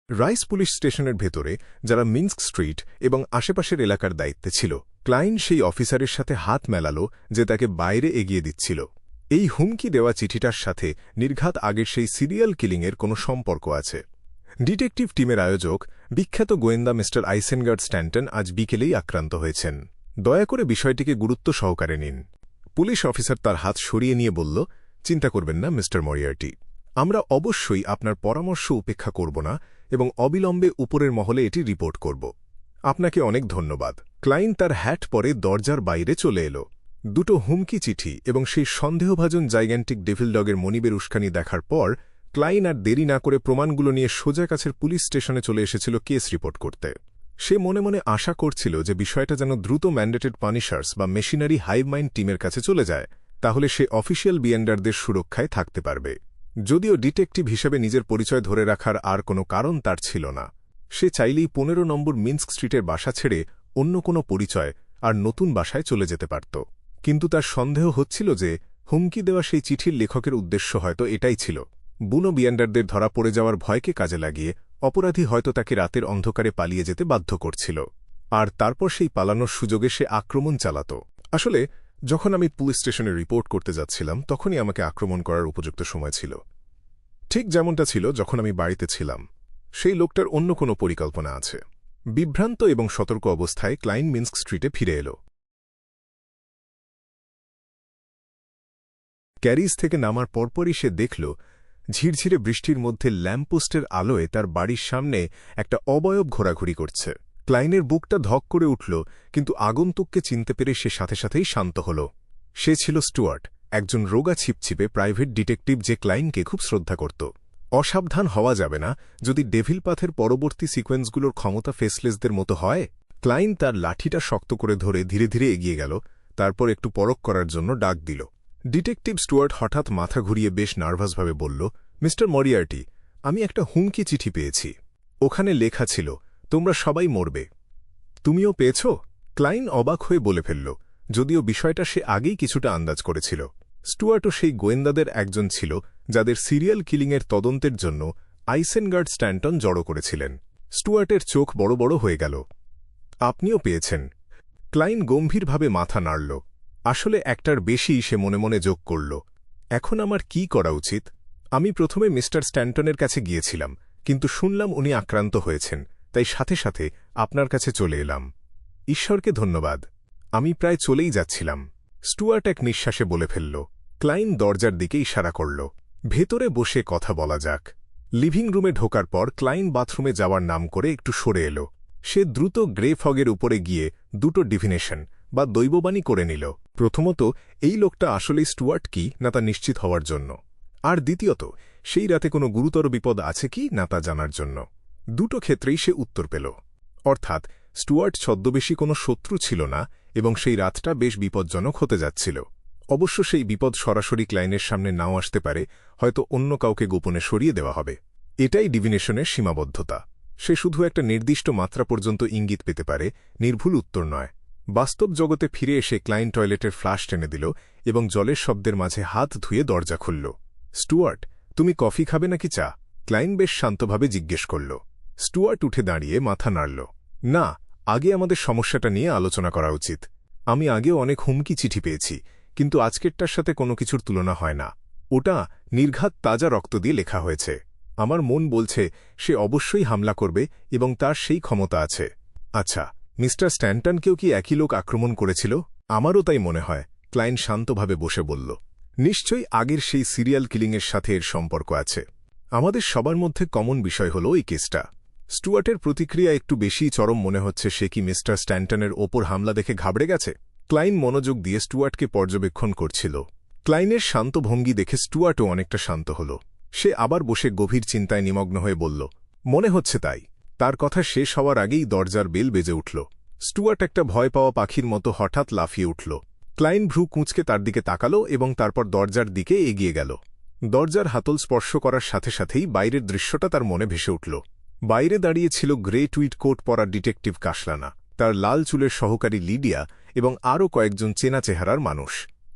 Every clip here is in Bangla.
রাইস পুলিশ স্টেশনের ভেতরে যারা মিন্স্ক স্ট্রিট এবং আশেপাশের এলাকার দায়িত্বে ছিল, ক্লাইন সেই অফিসারের সাথে হাত মেলাল যে তাকে বাইরে এগিয়ে দিচ্ছিল। এই হুমকি দেওয়া চিঠিটার সাথে নির্ঘাত আগের সেই সিরিয়াল কিলিংয়ের কোনো সম্পর্ক আছে। ডিটেকটিভ টিমের আয়োজক বিখ্যাত গোয়েন্দা মিস্টার আইসেনগার্ড স্ট্যান্টন আজ বিকেলেই আক্রান্ত হয়েছেন। দয়া করে বিষয়টিকে গুরুত্ব সহকারে নিন। পুলিশ অফিসার তার হাত সরিয়ে নিয়ে বলল, চিন্তা করবেন না মিস্টার মরিয়ার্টি, আমরা অবশ্যই আপনার পরামর্শ উপেক্ষা করব না এবং অবিলম্বে উপরের মহলে এটি রিপোর্ট করব। আপনাকে অনেক ধন্যবাদ। ক্লাইন তার হ্যাট পরে দরজার বাইরে চলে এলো। দুটো হুমকি চিঠি এবং সেই সন্দেহভাজন জাইগ্যান্টিক ডেভিল ডগের মনিবের উস্কানি দেখার পর ক্লাইন আর দেরি না করে প্রমাণগুলো নিয়ে সোজা কাছের পুলিশ স্টেশনে চলে এসেছিল কেস রিপোর্ট করতে। সে মনে মনে আশা করছিল যে বিষয়টা যেন দ্রুত ম্যান্ডেটেড পানিশার্স বা মেশিনারি হাইভ মাইন্ড টিমের কাছে চলে যায়, তাহলে সে অফিসিয়াল বিয়েন্ডারদের সুরক্ষায় থাকতে পারবে। যদিও ডিটেকটিভ হিসেবে নিজের পরিচয় ধরে রাখার আর কোনো কারণ তার ছিল না। সে চাইলেই 15 নম্বর মিন্স্ক স্ট্রিটের বাসা ছেড়ে অন্য কোনো পরিচয় আর নতুন বাসায় চলে যেতে পারত। কিন্তু তার সন্দেহ হচ্ছিল যে হুমকি দেওয়া সেই চিঠির লেখকের উদ্দেশ্য হয়তো এটাই ছিল, বুনো বিয়েন্ডারদের ধরা পড়ে যাওয়ার ভয়কে কাজে লাগিয়ে অপরাধী হয়তো তাকে রাতের অন্ধকারে পালিয়ে যেতে বাধ্য করছিল, আর তারপর সেই পালানোর সুযোগে সে আক্রমণ চালাত। আসলে যখন আমি পুলিশ স্টেশনে রিপোর্ট করতে যাচ্ছিলাম তখনই আমাকে আক্রমণ করার উপযুক্ত সময় ছিল, ঠিক যেমনটা ছিল যখন আমি বাড়িতে ছিলাম। সেই লোকটার অন্য কোনো পরিকল্পনা আছে। বিভ্রান্ত এবং সতর্ক অবস্থায় ক্লাইন মিন্স্ক স্ট্রিটে ফিরে এল। ক্যারিজ থেকে নামার পরপরই সে দেখল ঝিরঝিরে বৃষ্টির মধ্যে ল্যাম্পপোস্টের আলোয় তার বাড়ির সামনে একটা অবয়ব ঘোরাঘুরি করছে। ক্লাইনের বুকটা ধক করে উঠল, কিন্তু আগন্তুককে চিনতে পেরে সে সাথে সাথেই শান্ত হল। সে ছিল স্টুয়ার্ট, একজন রোগা ছিপছিপে প্রাইভেট ডিটেকটিভ যে ক্লাইনকে খুব শ্রদ্ধা করত। অসাবধান হওয়া যাবে না যদি ডেভিল পাথের পরবর্তী সিকোয়েন্সগুলোর ক্ষমতা ফেসলেসদের মতো হয়। ক্লাইন তার লাঠিটা শক্ত করে ধরে ধীরে ধীরে এগিয়ে গেল, তারপর একটু পরখ করার জন্য ডাক দিল। ডিটেকটিভ স্টুয়ার্ট হঠাৎ মাথা ঘুরিয়ে বেশ নার্ভাসভাবে বলল, মিস্টার মরিয়ার্টি, আমি একটা হুমকি চিঠি পেয়েছি। ওখানে লেখা ছিল, তোমরা সবাই মরবে। তুমিও পেয়েছ? ক্লাইন অবাক হয়ে বলে ফেলল, যদিও বিষয়টা সে আগেই কিছুটা আন্দাজ করেছিল। স্টুয়ার্টও সেই গোয়েন্দাদের একজন ছিল যাদের সিরিয়াল কিলিংয়ের তদন্তের জন্য আইসেনগার্ড স্ট্যান্টন জড়ো করেছিলেন। স্টুয়ার্টের চোখ বড় বড় হয়ে গেল। আপনিও পেয়েছেন? ক্লাইন গম্ভীরভাবে মাথা নাড়ল। আসলে একটার বেশি সে মনে মনে যোগ করল। এখন আমার কি করা উচিত? আমি প্রথমে মিস্টার স্ট্যান্টনের কাছে গিয়েছিলাম, কিন্তু শুনলাম উনি আক্রান্ত হয়েছেন, তাই সাথে সাথে আপনার কাছে চলে এলাম। ঈশ্বরকে ধন্যবাদ। আমি প্রায় চলেই যাচ্ছিলাম। স্টুয়ার্ট এক নিঃশ্বাসে বলে ফেলল। ক্লাইন দরজার দিকে ইশারা করল, ভেতরে বসে কথা বলা যাক। লিভিং রুমে ঢোকার পর ক্লাইন বাথরুমে যাওয়ার নাম করে একটু সরে এল। সে দ্রুত গ্রে ফগের উপরে গিয়ে দুটো ডিভিনেশন বা দৈববাণী করে নিল। প্রথমত, এই লোকটা আসলেই স্টুয়ার্ট কি না তা নিশ্চিত হওয়ার জন্য, আর দ্বিতীয়ত, সেই রাতে কোনো গুরুতর বিপদ আছে কি না তা জানার জন্য। দুটো ক্ষেত্রেই সে উত্তর পেল। অর্থাৎ স্টুয়ার্ট ছদ্মবেশী কোনো শত্রু ছিল না এবং সেই রাতটা বেশ বিপজ্জনক হতে যাচ্ছিল। অবশ্য সেই বিপদ সরাসরি ক্লাইনের সামনে নাও আসতে পারে, হয়তো অন্য কাউকে গোপনে সরিয়ে দেওয়া হবে। এটাই ডিভিনেশনের সীমাবদ্ধতা। সে শুধু একটা নির্দিষ্ট মাত্রা পর্যন্ত ইঙ্গিত পেতে পারে, নির্ভুল উত্তর নয়। বাস্তব জগতে ফিরে এসে ক্লাইন টয়লেটের ফ্লাশ টেনে দিল এবং জলের শব্দের মাঝে হাত ধুয়ে দরজা খুলল। স্টুয়ার্ট, তুমি কফি খাবে নাকি চা? ক্লাইন বেশ শান্তভাবে জিজ্ঞেস করল। স্টুয়ার্ট উঠে দাঁড়িয়ে মাথা নাড়ল। না, আগে আমাদের সমস্যাটা নিয়ে আলোচনা করা উচিত। আমি আগেও অনেক হুমকি চিঠি পেয়েছি, কিন্তু আজকেরটার সাথে কোনো কিছুর তুলনা হয় না। ওটা নির্ঘাত তাজা রক্ত দিয়ে লেখা হয়েছে। আমার মন বলছে সে অবশ্যই হামলা করবে এবং তার সেই ক্ষমতা আছে। আচ্ছা, মিস্টার স্ট্যান্টনকেও কি একই লোক আক্রমণ করেছিল? আমারও তাই মনে হয়, ক্লাইন শান্তভাবে বসে বলল। নিশ্চয়ই আগের সেই সিরিয়াল কিলিংয়ের সাথে এর সম্পর্ক আছে। আমাদের সবার মধ্যে কমন বিষয় হল এই কেসটা। স্টুয়ার্টের প্রতিক্রিয়া একটু বেশি চরম মনে হচ্ছে। সে কি মিস্টার স্ট্যান্টনের ওপর হামলা দেখে ঘাবড়ে গেছে? ক্লাইন মনোযোগ দিয়ে স্টুয়ার্টকে পর্যবেক্ষণ করছিল। ক্লাইনের শান্ত ভঙ্গি দেখে স্টুয়ার্টও অনেকটা শান্ত হল। সে আবার বসে গভীর চিন্তায় নিমগ্ন হয়ে বলল, মনে হচ্ছে তাই। তার কথা শেষ হওয়ার আগেই দরজার বেল বেজে উঠল। স্টুয়ার্ট একটা ভয় পাওয়া পাখির মতো হঠাৎ লাফিয়ে উঠল। ক্লাইন ভ্রু কুঁচকে তার দিকে তাকাল এবং তারপর দরজার দিকে এগিয়ে গেল। দরজার হাতল স্পর্শ করার সাথে সাথেই বাইরের দৃশ্যটা তার মনে ভেসে উঠল। বাইরে দাঁড়িয়ে ছিল গ্রে টুইট কোট পরা ডিটেকটিভ কাশলানা, তার লাল চুলের সহকারী লিডিয়া এবং আরও কয়েকজন চেনা চেহারার মানুষ।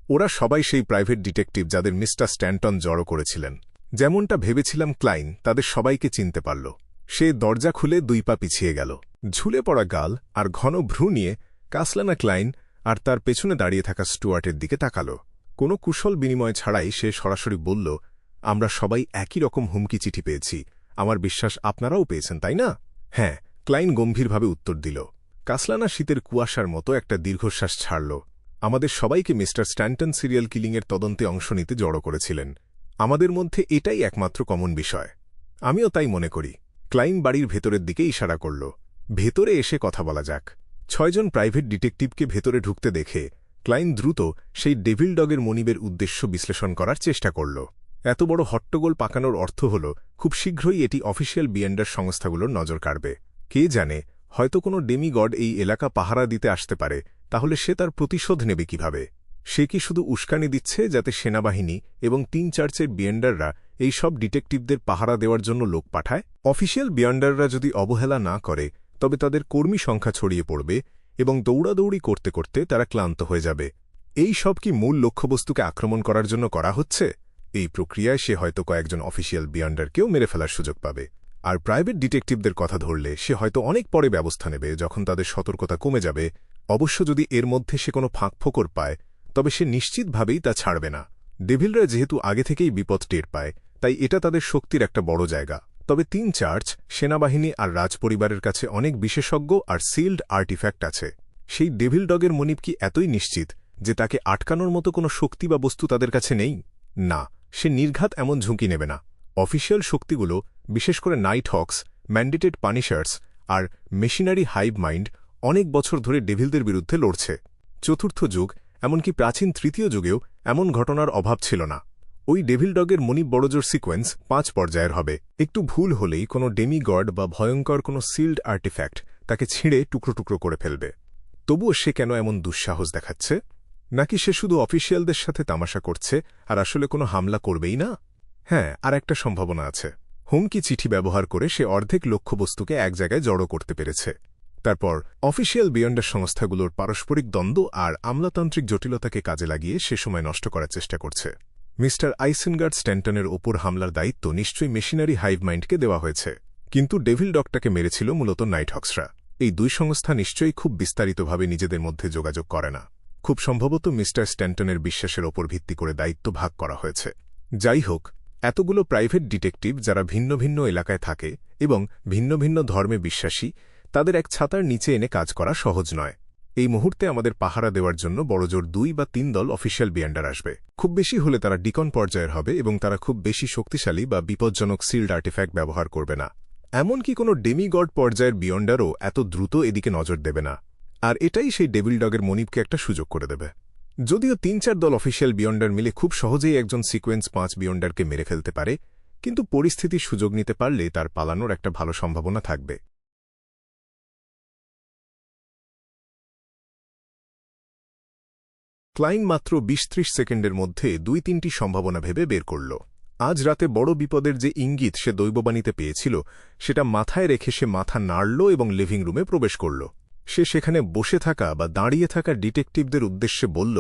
ওরা সবাই সেই প্রাইভেট ডিটেকটিভ যাদের মিস্টার স্ট্যান্টন জড়ো করেছিলেন। যেমনটা ভেবেছিলাম, ক্লাইন তাদের সবাইকে চিনতে পারল। সে দরজা খুলে 2 পা পিছিয়ে গেল। ঝুলে পড়া গাল আর ঘন ভ্রু নিয়ে কাসলানা ক্লাইন আর তার পেছনে দাঁড়িয়ে থাকা স্টুয়ার্টের দিকে তাকাল। কোনো কুশল বিনিময় ছাড়াই সে সরাসরি বলল, আমরা সবাই একই রকম হুমকি চিঠি পেয়েছি। আমার বিশ্বাস আপনারাও পেয়েছেন, তাই না? হ্যাঁ, ক্লাইন গম্ভীরভাবে উত্তর দিল। কাসলানা শীতের কুয়াশার মতো একটা দীর্ঘশ্বাস ছাড়ল। আমাদের সবাইকে মিস্টার স্ট্যান্টন সিরিয়াল কিলিংয়ের তদন্তে অংশ নিতে জড়ো করেছিলেন। আমাদের মধ্যে এটাই একমাত্র কমন বিষয়। আমিও তাই মনে করি। ক্লাইন বাড়ির ভেতরের দিকে ইশারা করল। ভেতরে এসে কথা বলা যাক। 6 জন প্রাইভেট ডিটেকটিভকে ভেতরে ঢুকতে দেখে ক্লাইন দ্রুত সেই ডেভিল ডগের মনিবের উদ্দেশ্য বিশ্লেষণ করার চেষ্টা করল। এত বড় হট্টগোল পাকানোর অর্থ হল খুব শীঘ্রই এটি অফিসিয়াল বিয়েন্ডার সংস্থাগুলোর নজর কাড়বে। কে জানে, হয়তো কোনো ডেমিগড এই এলাকা পাহারা দিতে আসতে পারে। তাহলে সে তার প্রতিশোধ নেবে কিভাবে? সে কি শুধু উস্কানি দিচ্ছে যাতে সেনাবাহিনী এবং 3 চার্চের বিয়েন্ডাররা এই সব ডিটেকটিভদের পাহারা দেওয়ার জন্য লোক পাঠায়? অফিসিয়াল বিয়েন্ডাররা যদি অবহেলা না করে তবে তাদের কর্মী সংখ্যা ছড়িয়ে পড়বে এবং দৌড়াদৌড়ি করতে করতে তারা ক্লান্ত হয়ে যাবে। এই সব কি মূল লক্ষ্যবস্তুকে আক্রমণ করার জন্য করা হচ্ছে? এই প্রক্রিয়ায় সে হয়তো কয়েকজন অফিসিয়াল বিয়েন্ডারকেও মেরে ফেলার সুযোগ পাবে। আর প্রাইভেট ডিটেকটিভদের কথা ধরলে সে হয়তো অনেক পরে ব্যবস্থা নেবে, যখন তাদের সতর্কতা কমে যাবে। অবশ্য যদি এর মধ্যে সে কোনো ফাঁকফোকর পায় তবে সে নিশ্চিতভাবেই তা ছাড়বে না। ডেভিলরা যেহেতু আগে থেকেই বিপদ টের পায়, তাই এটা তাদের শক্তির একটা বড় জায়গা। তবে 3 চার্চ, সেনাবাহিনী আর রাজপরিবারের কাছে অনেক বিশেষজ্ঞ আর সিল্ড আর্টিফ্যাক্ট আছে। সেই ডেভিল ডগের মনিব কি এতই নিশ্চিত যে তাকে আটকানোর মতো কোনো শক্তি বা বস্তু তাদের কাছে নেই? না, সে নির্ঘাত এমন ঝুঁকি নেবে না। অফিসিয়াল শক্তিগুলো, বিশেষ করে নাইট হক্স, ম্যান্ডেটেড পানিশার্স আর মেশিনারি হাইভ মাইন্ড অনেক বছর ধরে ডেভিলদের বিরুদ্ধে লড়ছে। চতুর্থ যুগ, এমনকি প্রাচীন 3য় যুগেও এমন ঘটনার অভাব ছিল না। ওই ডেভিল ডগের মনিব বড়জোর সিকোয়েন্স 5 পর্যায়ের হবে। একটু ভুল হলেই কোনো ডেমিগড বা ভয়ঙ্কর কোনো সিল্ড আর্টিফ্যাক্ট তাকে ছিঁড়ে টুকরো টুকরো করে ফেলবে। তবুও সে কেন এমন দুঃসাহস দেখাচ্ছে? নাকি সে শুধু অফিসিয়ালদের সাথে তামাশা করছে আর আসলে কোনো হামলা করবেই না? হ্যাঁ, আর একটা সম্ভাবনা আছে। হুমকি চিঠি ব্যবহার করে সে অর্ধেক লক্ষ্যবস্তুকে এক জায়গায় জড়ো করতে পেরেছে। তারপর অফিসিয়াল বিয়েন্ডার সংস্থাগুলোর পারস্পরিক দ্বন্দ্ব আর আমলাতান্ত্রিক জটিলতাকে কাজে লাগিয়ে সে সময় নষ্ট করার চেষ্টা করছে। মিস্টার আইসেনগার্ড স্ট্যান্টনের ওপর হামলার দায়িত্ব নিশ্চয়ই মেশিনারি হাইভ মাইন্ডকে দেওয়া হয়েছে, কিন্তু ডেভিল ডগটাকে মেরেছিল মূলত নাইট হক্সরা। এই 2 সংস্থা নিশ্চয়ই খুব বিস্তারিতভাবে নিজেদের মধ্যে যোগাযোগ করে না। খুব সম্ভবত মিস্টার স্ট্যান্টনের বিশ্বাসের ওপর ভিত্তি করে দায়িত্ব ভাগ করা হয়েছে। যাই হোক, এতগুলো প্রাইভেট ডিটেকটিভ যারা ভিন্ন ভিন্ন এলাকায় থাকে এবং ভিন্ন ভিন্ন ধর্মে বিশ্বাসী, তাদের এক ছাতার নিচে এনে কাজ করা সহজ নয়। এই মুহূর্তে আমাদের পাহারা দেওয়ার জন্য বড়জোর 2 বা 3 দল অফিসিয়াল বিয়েন্ডার আসবে। খুব বেশি হলে তারা ডিকন পর্যায়ের হবে এবং তারা খুব বেশি শক্তিশালী বা বিপজ্জনক সিল্ড আর্টিফ্যাক্ট ব্যবহার করবে না। এমনকি কোনো ডেমিগড পর্যায়ের বিয়ন্ডারও এত দ্রুত এদিকে নজর দেবে না। আর এটাই সেই ডেভিল ডগের মনিবকে একটা সুযোগ করে দেবে। যদিও 3-4 দল অফিসিয়াল বিয়ন্ডার মিলে খুব সহজেই একজন সিকোয়েন্স 5 বিয়ন্ডারকে মেরে ফেলতে পারে, কিন্তু পরিস্থিতির সুযোগ নিতে পারলে তার পালানোর একটা ভালো সম্ভাবনা থাকবে। ক্লাইন মাত্র 20-30 সেকেন্ডের মধ্যে 2-3টি সম্ভাবনা ভেবে বের করল। আজ রাতে বড় বিপদের যে ইঙ্গিত সে দৈববাণীতে পেয়েছিল, সেটা মাথায় রেখে সে মাথা নাড়ল এবং লিভিং রুমে প্রবেশ করল। সে সেখানে বসে থাকা বা দাঁড়িয়ে থাকা ডিটেকটিভদের উদ্দেশ্যে বলল,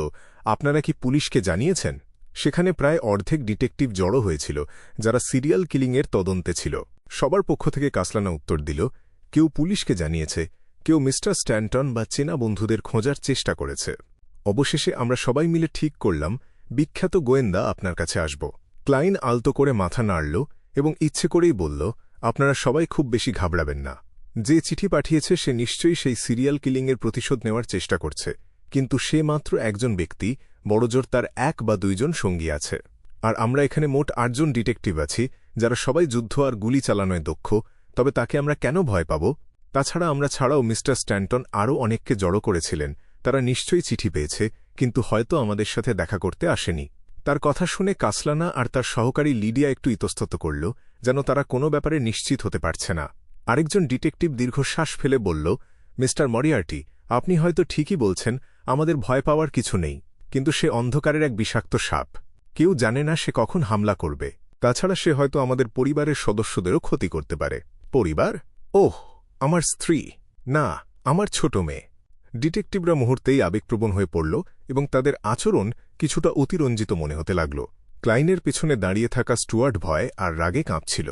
আপনারা কি পুলিশকে জানিয়েছেন? সেখানে প্রায় অর্ধেক ডিটেকটিভ জড়ো হয়েছিল, যারা সিরিয়াল কিলিংয়ের তদন্তে ছিল। সবার পক্ষ থেকে কাসলানা উত্তর দিল, কেউ পুলিশকে জানিয়েছে, কেউ মিস্টার স্ট্যান্টন বা চেনা বন্ধুদের খোঁজার চেষ্টা করেছে। অবশেষে আমরা সবাই মিলে ঠিক করলাম বিখ্যাত গোয়েন্দা আপনার কাছে আসব। ক্লাইন আলতো করে মাথা নাড়ল এবং ইচ্ছে করেই বলল, আপনারা সবাই খুব বেশি ঘাবড়াবেন না। যে চিঠি পাঠিয়েছে সে নিশ্চয়ই সেই সিরিয়াল কিলিংয়ের প্রতিশোধ নেওয়ার চেষ্টা করছে, কিন্তু সে মাত্র একজন ব্যক্তি, বড়জোর তার 1 বা 2 জন সঙ্গী আছে। আর আমরা এখানে মোট 8 জন ডিটেকটিভ আছি, যারা সবাই যুদ্ধ আর গুলি চালানোয় দক্ষ। তবে তাকে আমরা কেন ভয় পাব? তাছাড়া আমরা ছাড়াও মিস্টার স্ট্যান্টন আরও অনেককে জড়ো করেছিলেন। তারা নিশ্চয়ই চিঠি পেয়েছে, কিন্তু হয়তো আমাদের সাথে দেখা করতে আসেনি। তার কথা শুনে কাসলানা আর তার সহকারী লিডিয়া একটু ইতস্তত করল, যেন তারা কোনো ব্যাপারে নিশ্চিত হতে পারছে না। আরেকজন ডিটেকটিভ দীর্ঘশ্বাস ফেলে বলল, মিস্টার মরিয়ার্টি, আপনি হয়তো ঠিকই বলছেন, আমাদের ভয় পাওয়ার কিছু নেই, কিন্তু সে অন্ধকারের এক বিষাক্ত সাপ। কেউ জানে না সে কখন হামলা করবে। তাছাড়া সে হয়তো আমাদের পরিবারের সদস্যদেরও ক্ষতি করতে পারে। পরিবার? ওহ, আমার স্ত্রী না, আমার ছোট মেয়ে। ডিটেকটিভরা মুহূর্তেই আবেগপ্রবণ হয়ে পড়ল এবং তাদের আচরণ কিছুটা অতিরঞ্জিত মনে হতে লাগল। ক্লাইনের পেছনে দাঁড়িয়ে থাকা স্টুয়ার্ট ভয় আর রাগে কাঁপছিল।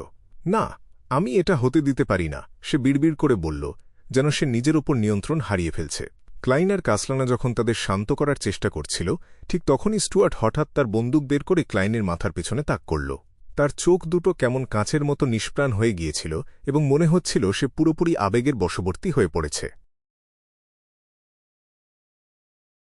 না, আমি এটা হতে দিতে পারি না, সে বিড়বিড় করে বলল, যেন সে নিজের ওপর নিয়ন্ত্রণ হারিয়ে ফেলছে। ক্লাইন আর কাসলানা যখন তাদের শান্ত করার চেষ্টা করছিল, ঠিক তখনই স্টুয়ার্ট হঠাৎ তার বন্দুক বের করে ক্লাইনের মাথার পেছনে তাক করল। তার চোখ দুটো কেমন কাঁচের মতো নিষ্প্রাণ হয়ে গিয়েছিল এবং মনে হচ্ছিল সে পুরোপুরি আবেগের বশবর্তী হয়ে পড়েছে।